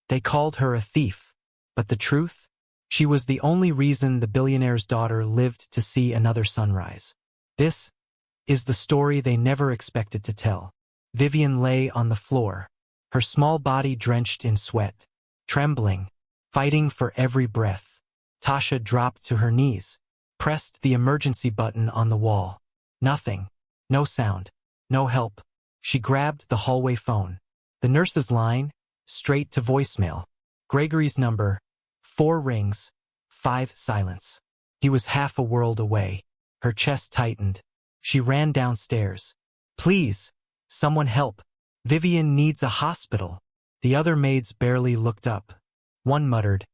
They called her a thief. But the truth? She was the only reason the billionaire's daughter lived to see another sunrise. This is the story they never expected to tell. Vivian lay on the floor, her small body drenched in sweat, trembling, fighting for every breath. Tasha dropped to her knees, pressed the emergency button on the wall. Nothing. No sound. No help. She grabbed the hallway phone. The nurse's line, straight to voicemail. Gregory's number, 4 rings, 5 silence. He was half a world away. Her chest tightened. She ran downstairs. Please, someone help. Vivian needs a hospital. The other maids barely looked up. One muttered,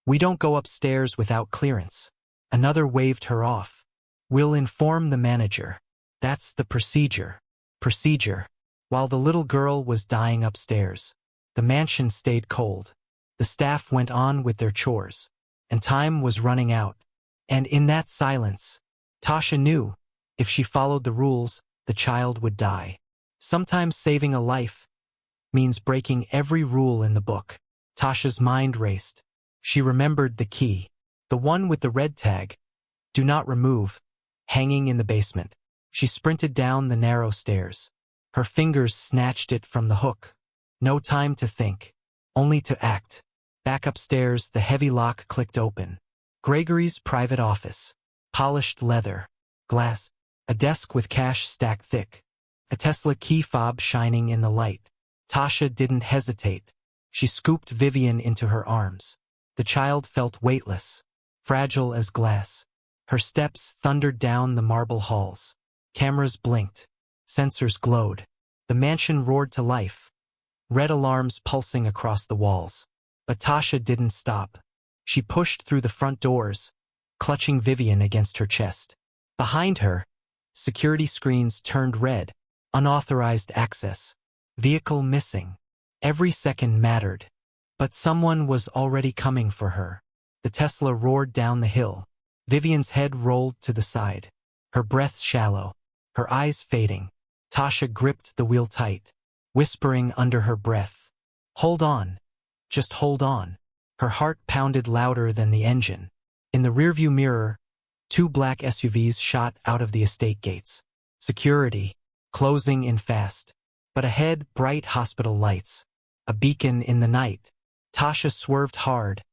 "We don't go upstairs without clearance." Another waved her off. "We'll inform the manager. That's the procedure." Procedure. While the little girl was dying upstairs, the mansion stayed cold. The staff went on with their chores, and time was running out. And in that silence, Tasha knew, if she followed the rules, the child would die. Sometimes saving a life means breaking every rule in the book. Tasha's mind raced. She remembered the key, the one with the red tag, "Do not remove," hanging in the basement. She sprinted down the narrow stairs. Her fingers snatched it from the hook. No time to think, only to act. Back upstairs, the heavy lock clicked open. Gregory's private office. Polished leather. Glass. A desk with cash stacked thick. A Tesla key fob shining in the light. Tasha didn't hesitate. She scooped Vivian into her arms. The child felt weightless, fragile as glass. Her steps thundered down the marble halls. Cameras blinked. Sensors glowed. The mansion roared to life. Red alarms pulsing across the walls. But Tasha didn't stop. She pushed through the front doors, clutching Vivian against her chest. Behind her, security screens turned red. Unauthorized access. Vehicle missing. Every second mattered. But someone was already coming for her. The Tesla roared down the hill. Vivian's head rolled to the side. Her breath shallow. Her eyes fading. Tasha gripped the wheel tight, whispering under her breath, "Hold on. Just hold on." Her heart pounded louder than the engine. In the rearview mirror, 2 black SUVs shot out of the estate gates. Security, closing in fast. But ahead, bright hospital lights. A beacon in the night. Tasha swerved hard,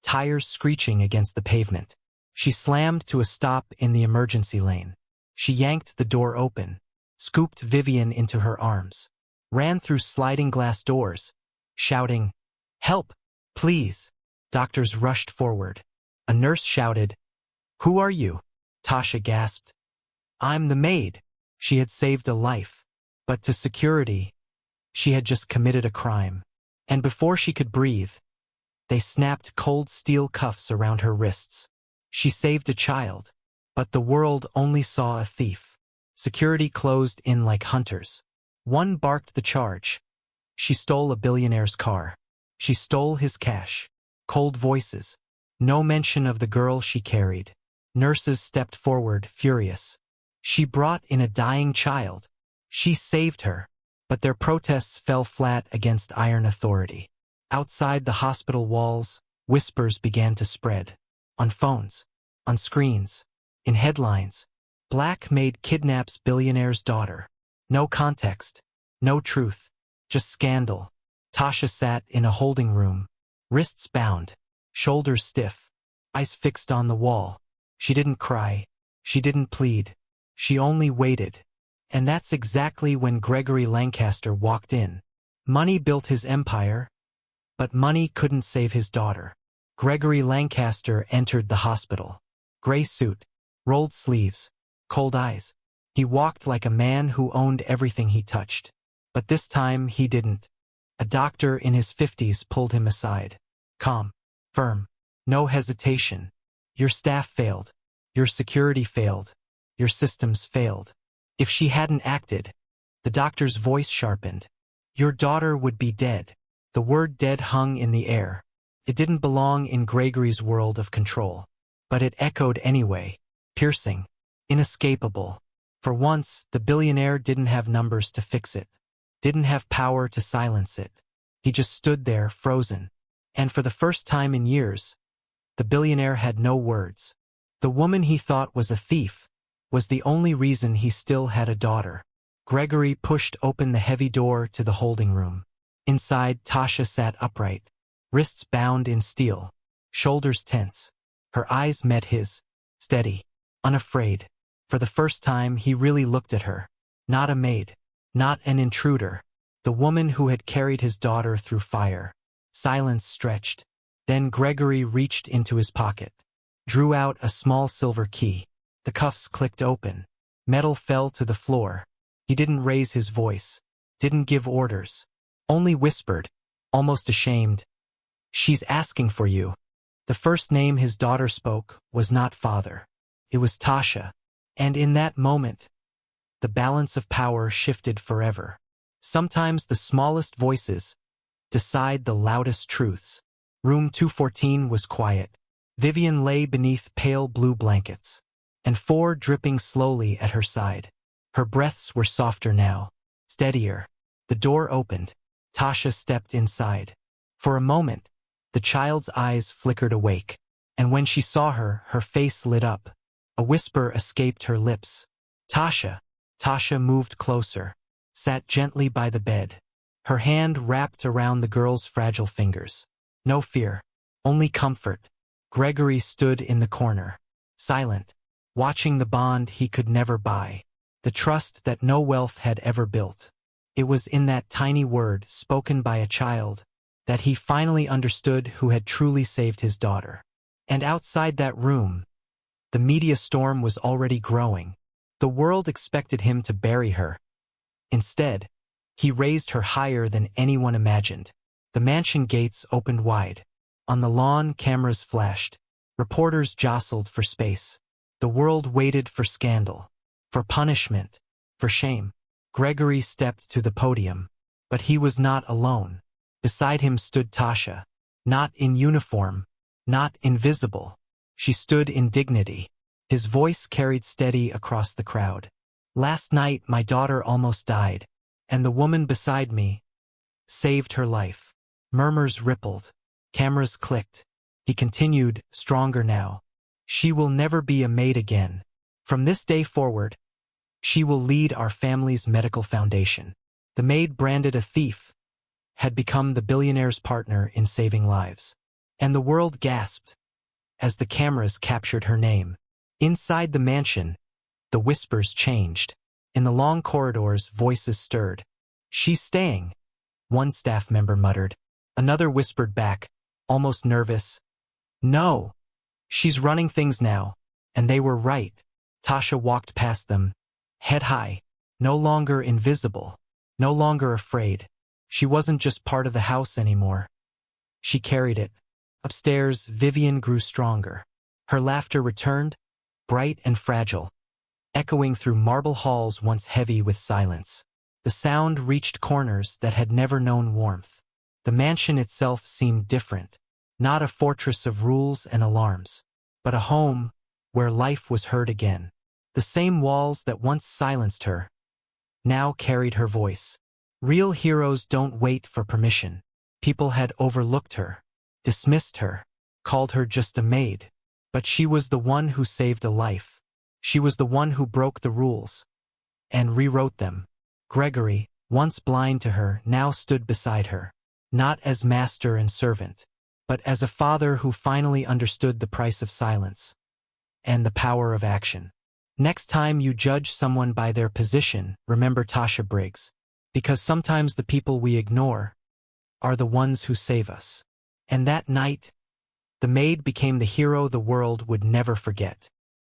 tires screeching against the pavement. She slammed to a stop in the emergency lane. She yanked the door open, scooped Vivian into her arms, ran through sliding glass doors, shouting, "Help, please." Doctors rushed forward. A nurse shouted, "Who are you?" Tasha gasped. "I'm the maid." She had saved a life. But to security, she had just committed a crime. And before she could breathe, they snapped cold steel cuffs around her wrists. She saved a child, but the world only saw a thief. Security closed in like hunters. One barked the charge. She stole a billionaire's car. She stole his cash. Cold voices. No mention of the girl she carried. Nurses stepped forward, furious. She brought in a dying child. She saved her. But their protests fell flat against iron authority. Outside the hospital walls, whispers began to spread. On phones, on screens, in headlines. Black maid kidnaps billionaire's daughter. No context, no truth, just scandal. Tasha sat in a holding room, wrists bound, shoulders stiff, eyes fixed on the wall. She didn't cry. She didn't plead. She only waited. And that's exactly when Gregory Lancaster walked in. Money built his empire, but money couldn't save his daughter. Gregory Lancaster entered the hospital. Gray suit, rolled sleeves, cold eyes. He walked like a man who owned everything he touched. But this time he didn't. A doctor in his 50s pulled him aside. Calm, firm, no hesitation. Your staff failed. Your security failed. Your systems failed. If she hadn't acted, the doctor's voice sharpened. Your daughter would be dead. The word dead hung in the air. It didn't belong in Gregory's world of control. But it echoed anyway, piercing, inescapable. For once, the billionaire didn't have numbers to fix it, didn't have power to silence it. He just stood there, frozen. And for the first time in years, the billionaire had no words. The woman he thought was a thief was the only reason he still had a daughter. Gregory pushed open the heavy door to the holding room. Inside, Tasha sat upright, wrists bound in steel, shoulders tense. Her eyes met his, steady, unafraid. For the first time, he really looked at her. Not a maid, not an intruder, the woman who had carried his daughter through fire. Silence stretched. Then Gregory reached into his pocket, drew out a small silver key. The cuffs clicked open. Metal fell to the floor. He didn't raise his voice, didn't give orders, only whispered, almost ashamed, "She's asking for you." The first name his daughter spoke was not father. It was Tasha. And in that moment, the balance of power shifted forever. Sometimes the smallest voices decide the loudest truths. Room 214 was quiet. Vivian lay beneath pale blue blankets, and four dripping slowly at her side. Her breaths were softer now, steadier. The door opened. Tasha stepped inside. For a moment, the child's eyes flickered awake, and when she saw her, her face lit up. A whisper escaped her lips. "Tasha." Tasha moved closer, sat gently by the bed, her hand wrapped around the girl's fragile fingers. No fear, only comfort. Gregory stood in the corner, silent, watching the bond he could never buy, the trust that no wealth had ever built. It was in that tiny word, spoken by a child, that he finally understood who had truly saved his daughter. And outside that room, the media storm was already growing. The world expected him to bury her. Instead, he raised her higher than anyone imagined. The mansion gates opened wide. On the lawn, cameras flashed. Reporters jostled for space. The world waited for scandal, for punishment, for shame. Gregory stepped to the podium, but he was not alone. Beside him stood Tasha, not in uniform, not invisible. She stood in dignity. His voice carried steady across the crowd. "Last night my daughter almost died, and the woman beside me saved her life." Murmurs rippled. Cameras clicked. He continued, stronger now. "She will never be a maid again. From this day forward, she will lead our family's medical foundation." The maid, branded a thief, had become the billionaire's partner in saving lives. And the world gasped as the cameras captured her name. Inside the mansion, the whispers changed. In the long corridors, voices stirred. "She's staying," one staff member muttered. Another whispered back, almost nervous, "No, she's running things now." And they were right. Tasha walked past them, head high, no longer invisible, no longer afraid. She wasn't just part of the house anymore. She carried it. Upstairs, Vivian grew stronger. Her laughter returned, bright and fragile, echoing through marble halls once heavy with silence. The sound reached corners that had never known warmth. The mansion itself seemed different, not a fortress of rules and alarms, but a home where life was heard again. The same walls that once silenced her now carried her voice. Real heroes don't wait for permission. People had overlooked her, dismissed her, called her just a maid. But she was the one who saved a life. She was the one who broke the rules and rewrote them. Gregory, once blind to her, now stood beside her, not as master and servant, but as a father who finally understood the price of silence and the power of action. Next time you judge someone by their position, remember Tasha Briggs, because sometimes the people we ignore are the ones who save us. And that night, the maid became the hero the world would never forget.